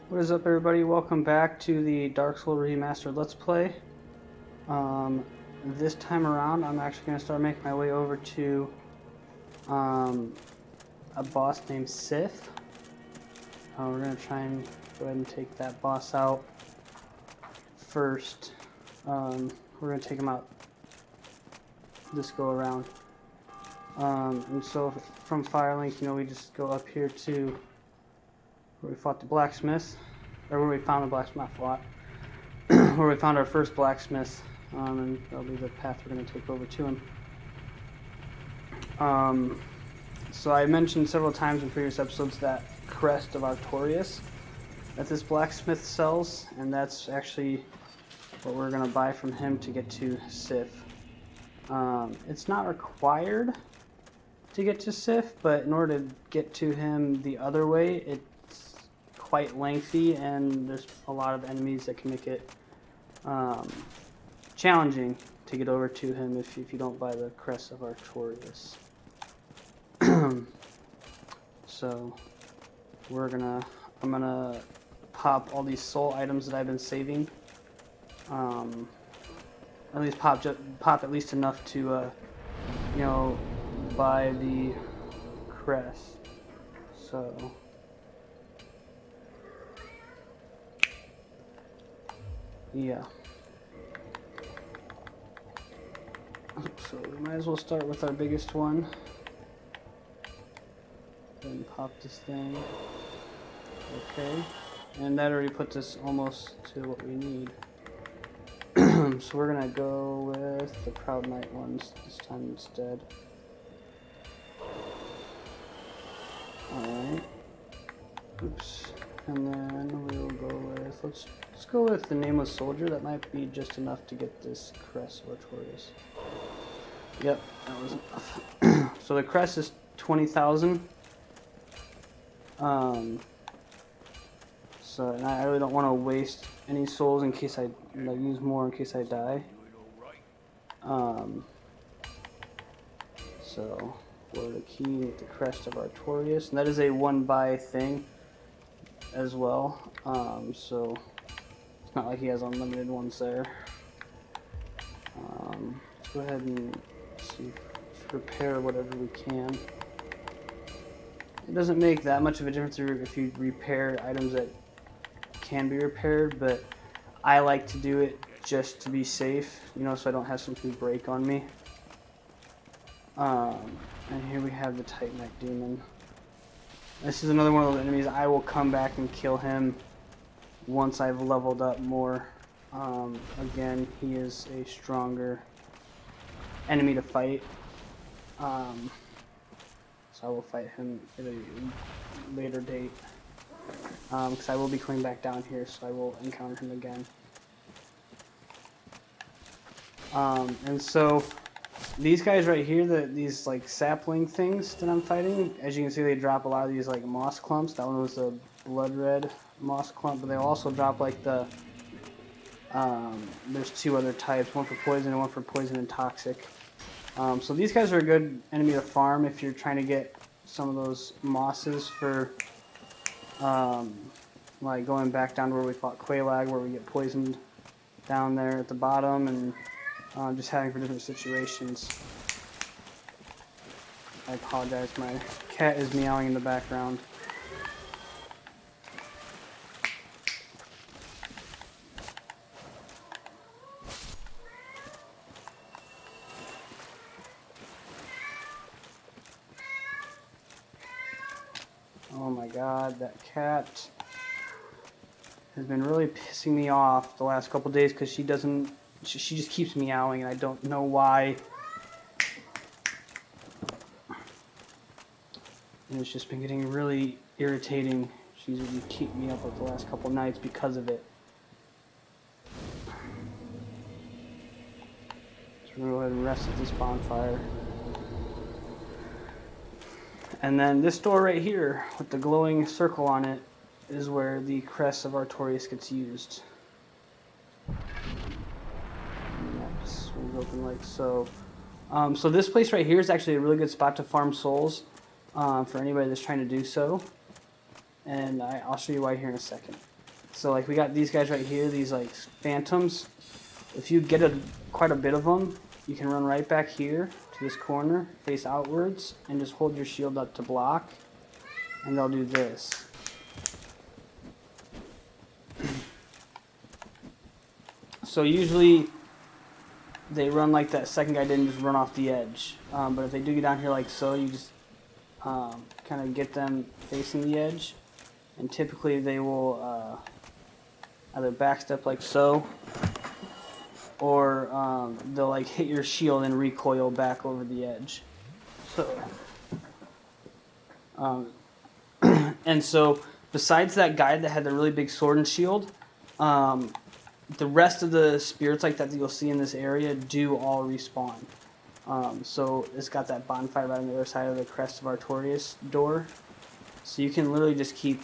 What is up, everybody? Welcome back to the Dark Souls Remastered Let's Play. This time around, I'm actually going to start making my way over to a boss named Sith. We're going to try and go ahead and take that boss out first. We're going to take him out this go around. And so from Firelink, we just go up here to where we fought the blacksmith, or where we found the blacksmith, not fought, where we found our first blacksmith, and that'll be the path we're going to take over to him. So I mentioned several times in previous episodes that crest of Artorius that this blacksmith sells, and that's actually what we're going to buy from him to get to Sith. It's not required to get to Sith, but in order to get to him the other way, it's quite lengthy, and there's a lot of enemies that can make it challenging to get over to him if you don't buy the crest of Artorius. So I'm gonna pop all these soul items that I've been saving. At least pop at least enough to buy the crest. So yeah. So we might as well start with our biggest one. Then pop this thing. Okay. And that already puts us almost to what we need. So we're gonna go with the Proud Knight ones this time instead. Alright. Oops. And then we'll go with, let's go with the Nameless Soldier. That might be just enough to get this crest of Artorius. Yep, that was enough. So the crest is 20,000. So and I really don't want to waste any souls in case I use more in case I die. So for the key with the crest of Artorius, and that is a one-buy thing as well. So it's not like he has unlimited ones there. Let's go ahead and see, repair whatever we can. It doesn't make that much of a difference if you repair items that can be repaired, but I like to do it just to be safe, so I don't have something break on me. And here we have the Titanite Demon. This is another one of those enemies. I will come back and kill him once I've leveled up more. Again, he is a stronger enemy to fight. So I will fight him at a later date. Because I will be coming back down here, so I will encounter him again. And so these guys right here, these like sapling things that I'm fighting, as you can see, they drop a lot of these like moss clumps. That one was a blood red moss clump, but they also drop like there's two other types, one for poison and one for poison and toxic. So these guys are a good enemy to farm if you're trying to get some of those mosses for like going back down to where we fought Quelaag, where we get poisoned down there at the bottom, and just having for different situations. I apologize, my cat is meowing in the background. Oh my god, that cat has been really pissing me off the last couple days because she just keeps meowing and I don't know why. And it's just been getting really irritating. She's been keeping me up with the last couple nights because of it. So we're going to go ahead and rest at this bonfire. And then this door right here with the glowing circle on it is where the crest of Artorius gets used. And that just swings open like so. So this place right here is actually a really good spot to farm souls for anybody that's trying to do so. And I'll show you why here in a second. So like we got these guys right here, these like phantoms. If you get quite a bit of them, you can run right back here to this corner, face outwards, and just hold your shield up to block, and they'll do this. So usually they run like that second guy did and just run off the edge. But if they do get down here like so, you just kind of get them facing the edge, and typically they will either backstep like so, or they'll like hit your shield and recoil back over the edge. So, and so besides that guy that had the really big sword and shield, the rest of the spirits like that you'll see in this area do all respawn. So it's got that bonfire right on the other side of the Crest of Artorius door. So you can literally just keep,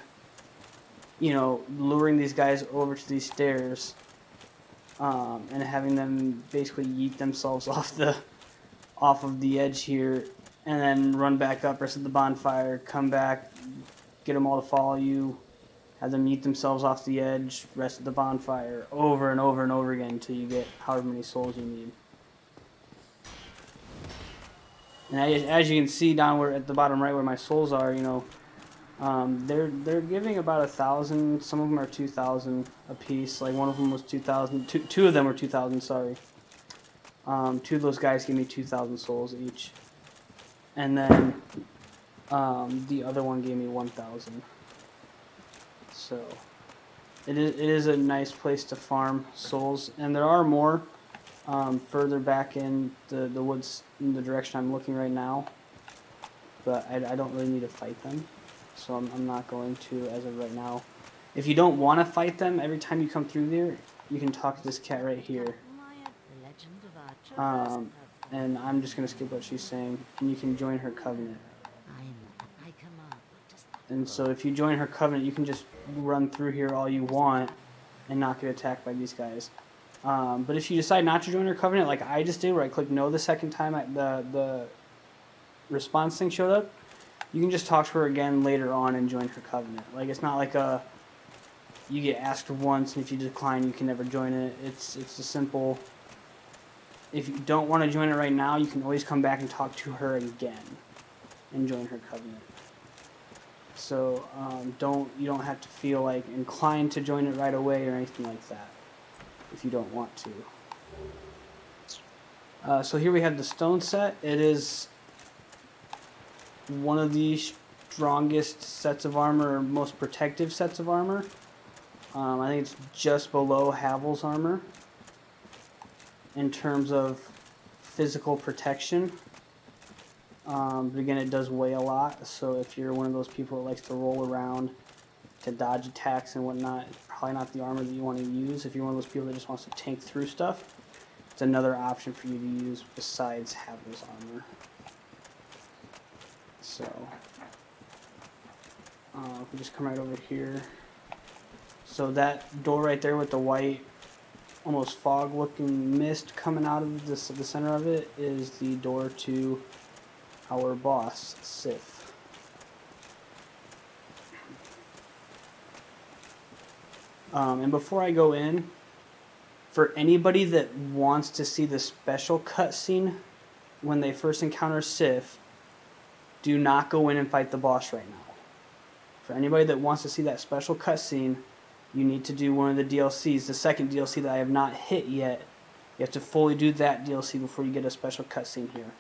luring these guys over to these stairs, and having them basically yeet themselves off of the edge here, and then run back up, rest of the bonfire, come back, get them all to follow you, have them yeet themselves off the edge, rest of the bonfire, over and over and over again until you get however many souls you need. And as you can see down at the bottom right where my souls are, they're giving about 1,000. Some of them are 2,000 a piece. Like one of them was 2,000. Two of them were 2,000. Sorry. Two of those guys gave me 2,000 souls each, and then the other one gave me 1,000. So it is a nice place to farm souls, and there are more further back in the woods in the direction I'm looking right now, but I don't really need to fight them, so I'm not going to as of right now. If you don't want to fight them, every time you come through there, you can talk to this cat right here. And I'm just going to skip what she's saying, and you can join her covenant. And so if you join her covenant, you can just run through here all you want and not get attacked by these guys. But if you decide not to join her covenant, like I just did, where I clicked no the second time the response thing showed up, you can just talk to her again later on and join her covenant. Like it's not like you get asked once, and if you decline, you can never join it. It's a simple. If you don't want to join it right now, you can always come back and talk to her again and join her covenant. So you don't have to feel like inclined to join it right away or anything like that if you don't want to. So here we have the stone set. It is one of the strongest sets of armor, or most protective sets of armor. I think it's just below Havel's armor in terms of physical protection. But again, it does weigh a lot, so if you're one of those people that likes to roll around to dodge attacks and whatnot, it's probably not the armor that you want to use. If you're one of those people that just wants to tank through stuff, it's another option for you to use besides Havel's armor. So, if we just come right over here. So that door right there with the white, almost fog-looking mist coming out of the center of it is the door to our boss, Sif. And before I go in, for anybody that wants to see the special cutscene when they first encounter Sif, do not go in and fight the boss right now. For anybody that wants to see that special cutscene, you need to do one of the DLCs, the second DLC that I have not hit yet. You have to fully do that DLC before you get a special cutscene here.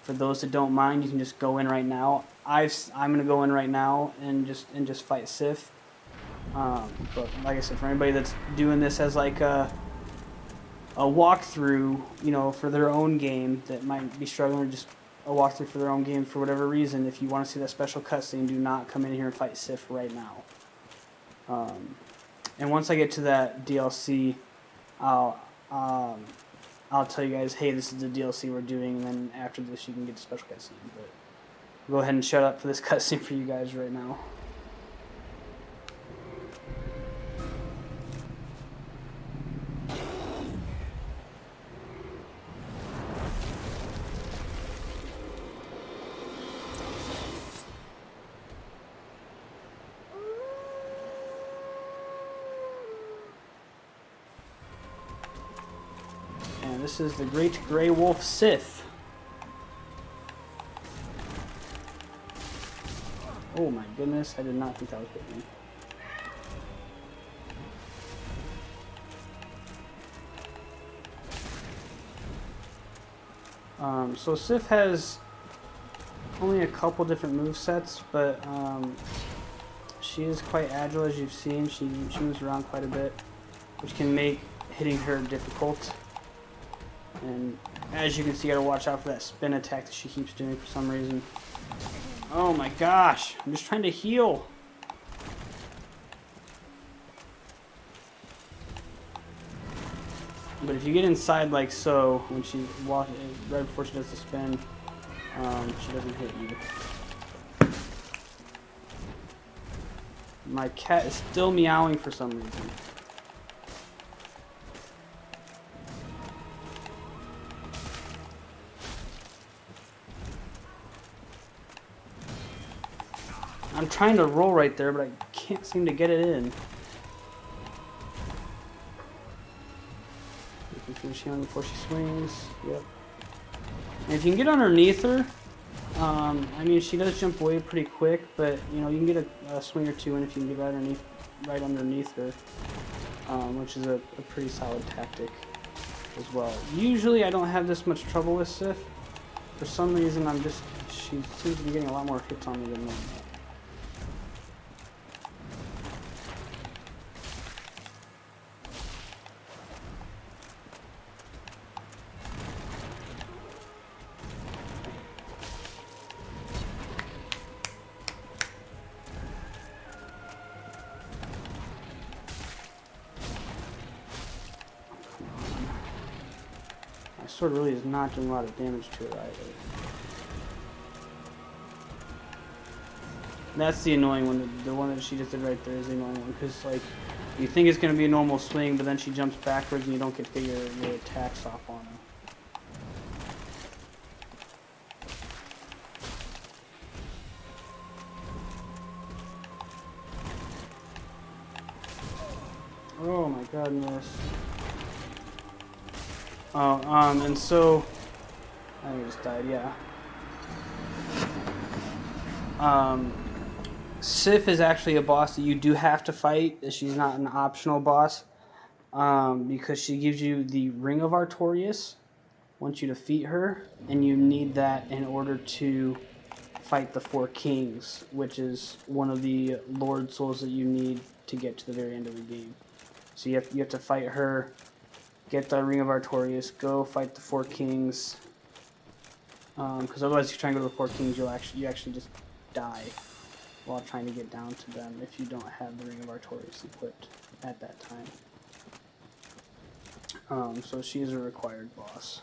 For those that don't mind, you can just go in right now. I'm gonna go in right now and just fight Sif. But like I said, for anybody that's doing this as like a walkthrough, for their own game that might be struggling, or just a walkthrough for their own game for whatever reason, if you want to see that special cutscene, do not come in here and fight Sif right now. And once I get to that DLC, I'll tell you guys, hey, this is the DLC we're doing, and then after this you can get the special cutscene. But I'll go ahead and shut up for this cutscene for you guys right now. this is the Great Grey Wolf Sith. Oh my goodness, I did not think that was hitting me. So Sif has only a couple different movesets, but she is quite agile, as you've seen. She moves around quite a bit, which can make hitting her difficult. And as you can see, you gotta watch out for that spin attack that she keeps doing for some reason. Oh my gosh, I'm just trying to heal. But if you get inside like so, when she walks, right before she does the spin, she doesn't hit you. My cat is still meowing for some reason. I'm trying to roll right there, but I can't seem to get it in. Finish healing before she swings. Yep. And if you can get underneath her, I mean, she does jump away pretty quick, but you know, you can get a swing or two in if you can get right underneath her, which is a pretty solid tactic as well. Usually I don't have this much trouble with Sif. For some reason, she seems to be getting a lot more hits on me than normal. My sword really is not doing a lot of damage to it either. That's the annoying one. The one that she just did right there is the annoying one, because like you think it's going to be a normal swing, but then she jumps backwards and you don't get to get your attacks off on her. Oh my goodness. Oh, and so I just died, yeah. Sif is actually a boss that you do have to fight. She's not an optional boss, because she gives you the Ring of Artorius once you defeat her, and you need that in order to fight the Four Kings, which is one of the Lord Souls that you need to get to the very end of the game. So you have to fight her, get the Ring of Artorius, go fight the Four Kings, because otherwise if you try and go to the Four Kings, you actually just die while trying to get down to them if you don't have the Ring of Artorius equipped at that time. So she is a required boss.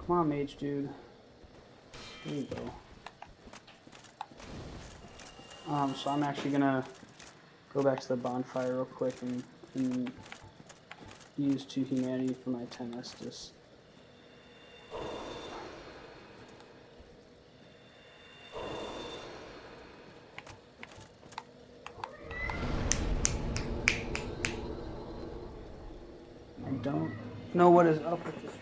Come on, mage dude. There you go. So I'm actually gonna go back to the bonfire real quick and use 2 humanity for my 10 Estus. I don't know what is up with this.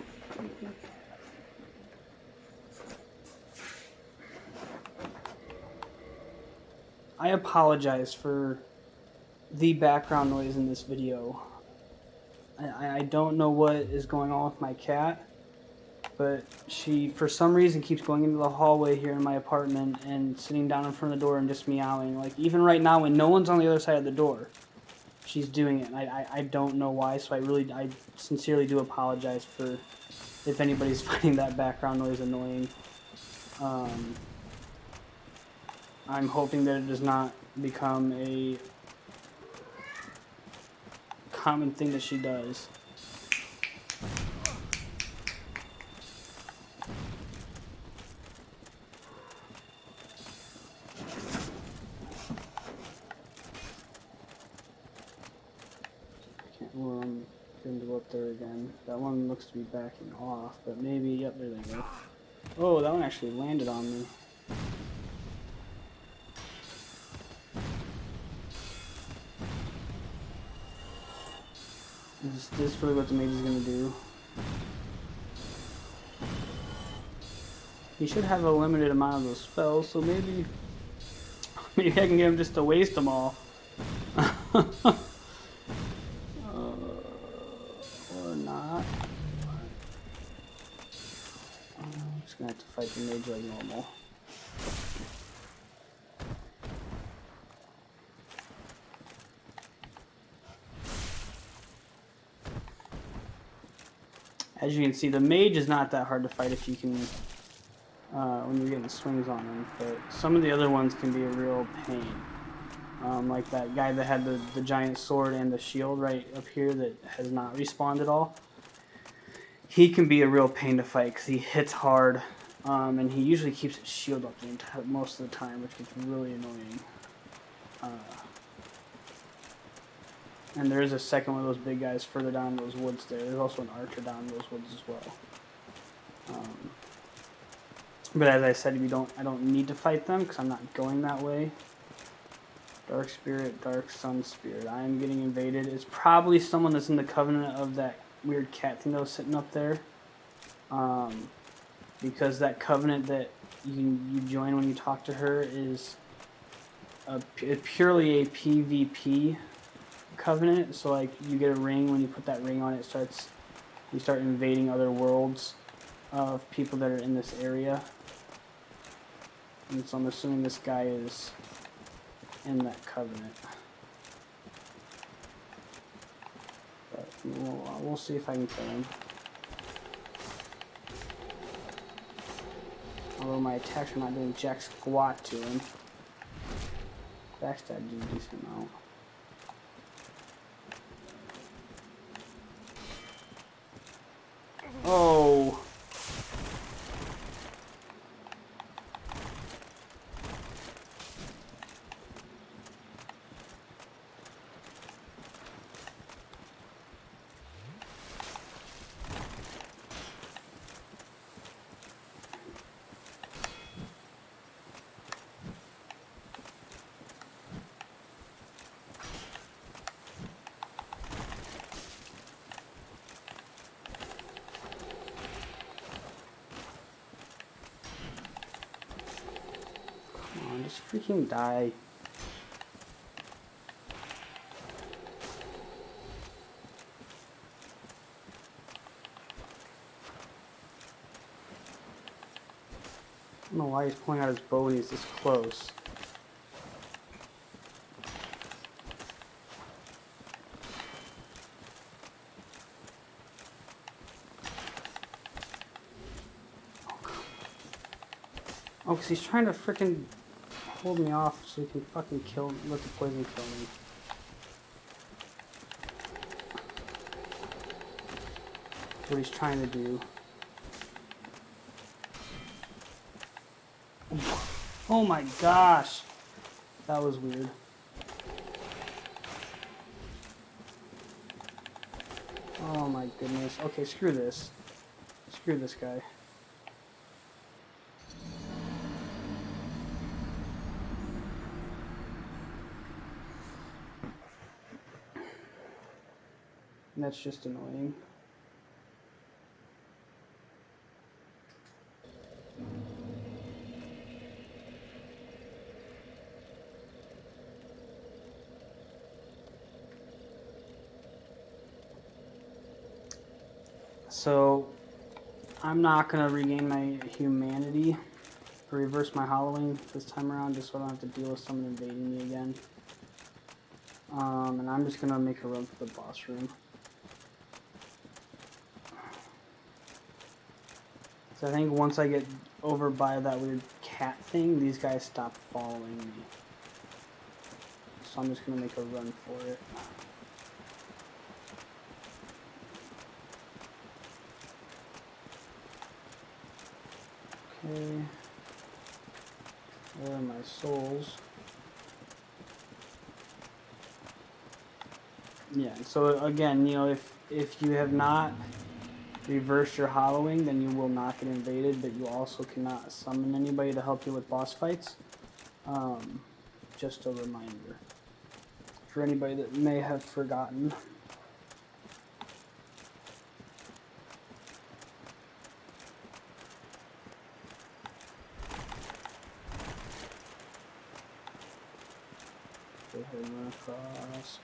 I apologize for the background noise in this video. I don't know what is going on with my cat, but she, for some reason, keeps going into the hallway here in my apartment and sitting down in front of the door and just meowing. Like, even right now when no one's on the other side of the door, she's doing it. And I don't know why, so I sincerely do apologize for if anybody's finding that background noise annoying. I'm hoping that it does not become a common thing that she does. Going to go up there again. That one looks to be backing off, but maybe, yep, there they go. Oh, that one actually landed on me. Is this really what the mage is going to do? He should have a limited amount of those spells, so maybe I can get him just to waste them all. Or not. I'm just going to have to fight the mage like normal. As you can see, the mage is not that hard to fight if you can, when you're getting swings on him, but some of the other ones can be a real pain. Like that guy that had the giant sword and the shield right up here that has not respawned at all. He can be a real pain to fight because he hits hard, and he usually keeps his shield up most of the time, which gets really annoying. And there is a second one of those big guys further down in those woods there. There's also an archer down in those woods as well. But as I said, I don't need to fight them because I'm not going that way. Dark Spirit, Dark Sun Spirit. I am getting invaded. It's probably someone that's in the Covenant of that weird cat thing that was sitting up there. Because that Covenant that you join when you talk to her is purely a PvP Covenant. So like you get a ring, when you put that ring on, you start invading other worlds of people that are in this area. And so I'm assuming this guy is in that Covenant. But we'll see if I can kill him. Although my attacks are not doing jack squat to him. Backstab did a decent amount. Oh! Just freaking die. I don't know why he's pulling out his bow when he's this close. Oh, because he's trying to freaking hold me off so he can fucking let the poison kill me. That's what he's trying to do. Oh my gosh! That was weird. Oh my goodness. Okay, screw this. Screw this guy. And that's just annoying. So, I'm not going to regain my humanity or reverse my hollowing this time around just so I don't have to deal with someone invading me again. And I'm just going to make a run for the boss room. So I think once I get over by that weird cat thing, these guys stop following me. So I'm just going to make a run for it. Okay. Where are my souls? Yeah, so again, you know, if you have not reversed your hollowing, then you will not get invaded, but you also cannot summon anybody to help you with boss fights. Just a reminder for anybody that may have forgotten. ahead and run across.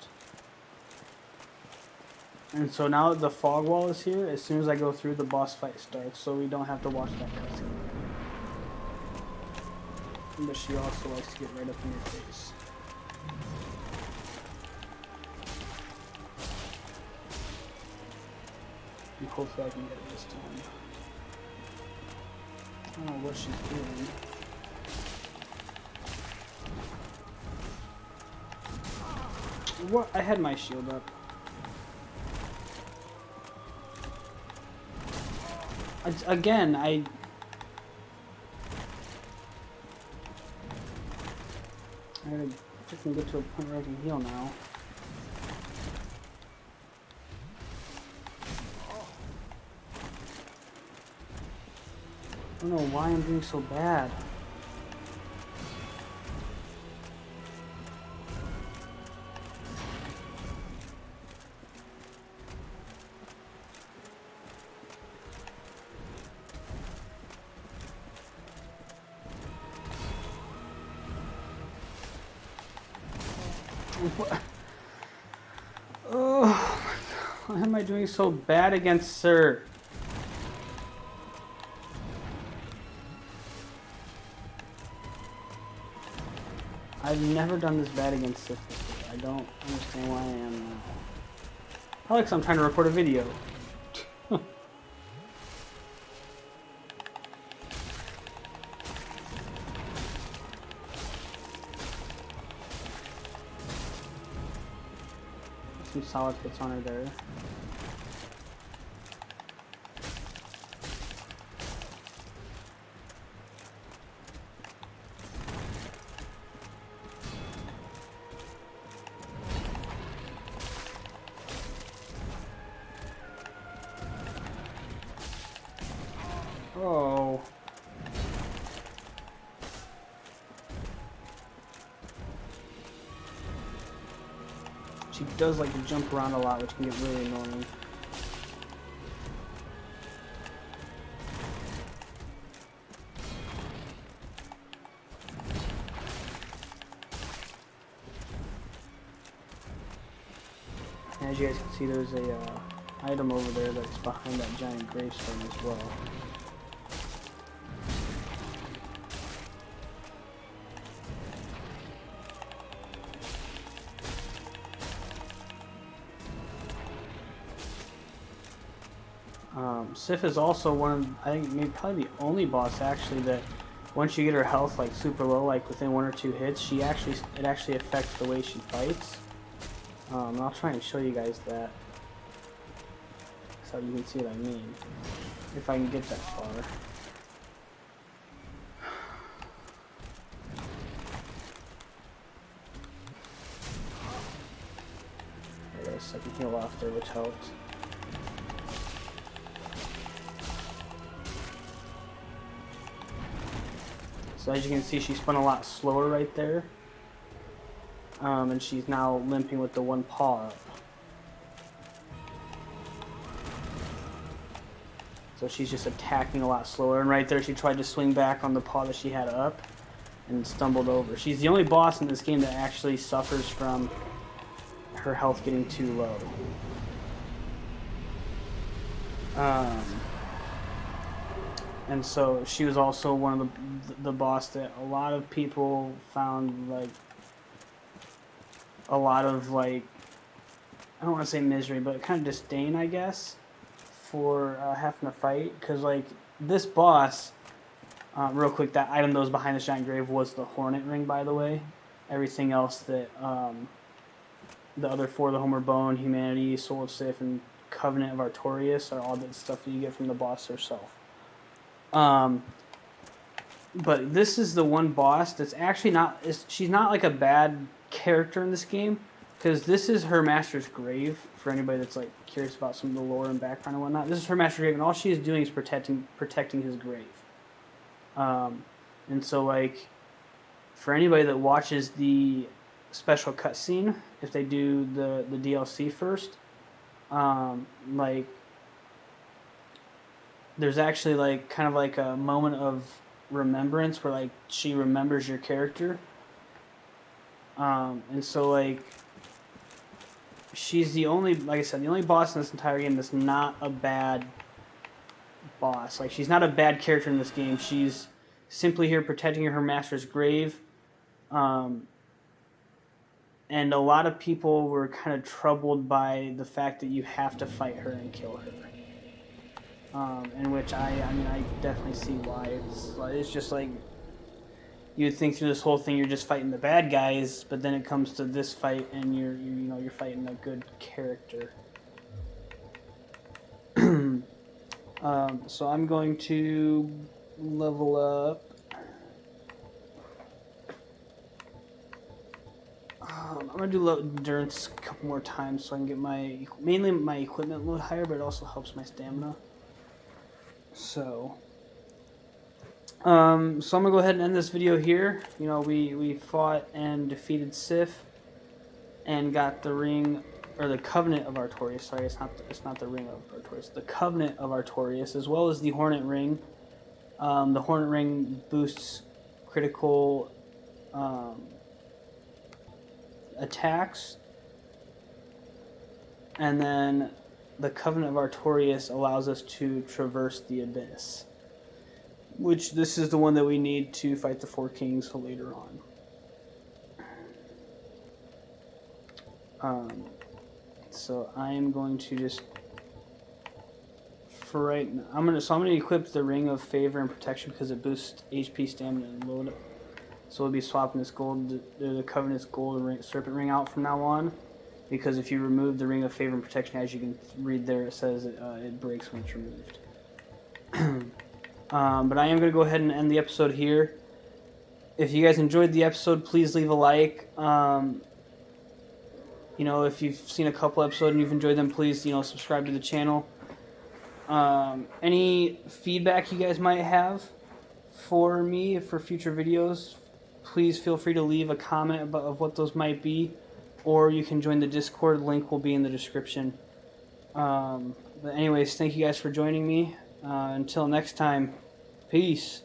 And so now that the fog wall is here, as soon as I go through, the boss fight starts, so we don't have to watch that cutscene. But she also likes to get right up in your face. And hopefully I can get it this time. I don't know what she's doing. What? I had my shield up. Again, I gotta freaking get to a point where I can heal now. I don't know why I'm doing so bad. What? Oh, why am I doing so bad against Sir? I've never done this bad against Sith before. I don't understand why I am now. Probably because I'm trying to record a video. Some solid hits on her there. Oh. She does like to jump around a lot, which can get really annoying. And as you guys can see, there's a item over there that's behind that giant gravestone as well. Sif is also one of, I think, maybe probably the only boss actually that once you get her health like super low, like within 1 or 2 hits, it actually affects the way she fights. I'll try and show you guys that so you can see what I mean, if I can get that far. There it is, I can heal off there, which helped. So as you can see, she spun a lot slower right there. And she's now limping with the one paw up. So she's just attacking a lot slower. And right there, she tried to swing back on the paw that she had up and stumbled over. She's the only boss in this game that actually suffers from her health getting too low. And so she was also one of the boss that a lot of people found like a lot of like, I don't want to say misery, but kind of disdain, I guess, for having to fight. Because like this boss, real quick, that item that was behind the giant grave was the Hornet Ring, by the way. Everything else that the other 4, the Homer Bone, Humanity, Soul of Sith, and Covenant of Artorius, are all the stuff that you get from the boss herself. But this is the one boss that's actually not, she's not like a bad character in this game, because this is her master's grave, for anybody that's like curious about some of the lore and background and whatnot. This is her master's grave, and all she is doing is protecting his grave. And so like, for anybody that watches the special cutscene, if they do the DLC first, like, there's actually like kind of like a moment of remembrance where like she remembers your character, And so, like, she's the only, like I said, the only boss in this entire game that's not a bad boss. Like, she's not a bad character in this game. She's simply here protecting her master's grave. And a lot of people were kind of troubled by the fact that you have to fight her and kill her. In which I mean, I definitely see why. It's just like, you would think through this whole thing you're just fighting the bad guys, but then it comes to this fight and you're fighting a good character. So I'm going to level up. I'm gonna do low endurance a couple more times so I can get mainly my equipment load higher, but it also helps my stamina. So I'm gonna go ahead and end this video here. You know, we fought and defeated Sif and got the ring, or the Covenant of Artorius. Sorry, it's not the ring of Artorius. The Covenant of Artorius, as well as the Hornet ring. The Hornet ring boosts critical attacks, and then the Covenant of Artorius allows us to traverse the abyss, which this is the one that we need to fight the Four Kings later on. So I am going to just, for right now, I'm gonna equip the Ring of Favor and Protection because it boosts HP, stamina, and load. So we'll be swapping this the Covenant's gold serpent ring out from now on, because if you remove the Ring of Favor and Protection, as you can read there, it says it breaks when it's removed. But I am going to go ahead and end the episode here. If you guys enjoyed the episode, please leave a like. You know, if you've seen a couple episodes and you've enjoyed them, please, you know, subscribe to the channel. Any feedback you guys might have for me for future videos, please feel free to leave a comment of what those might be, or you can join the Discord. Link will be in the description. But anyways, thank you guys for joining me. Until next time, peace.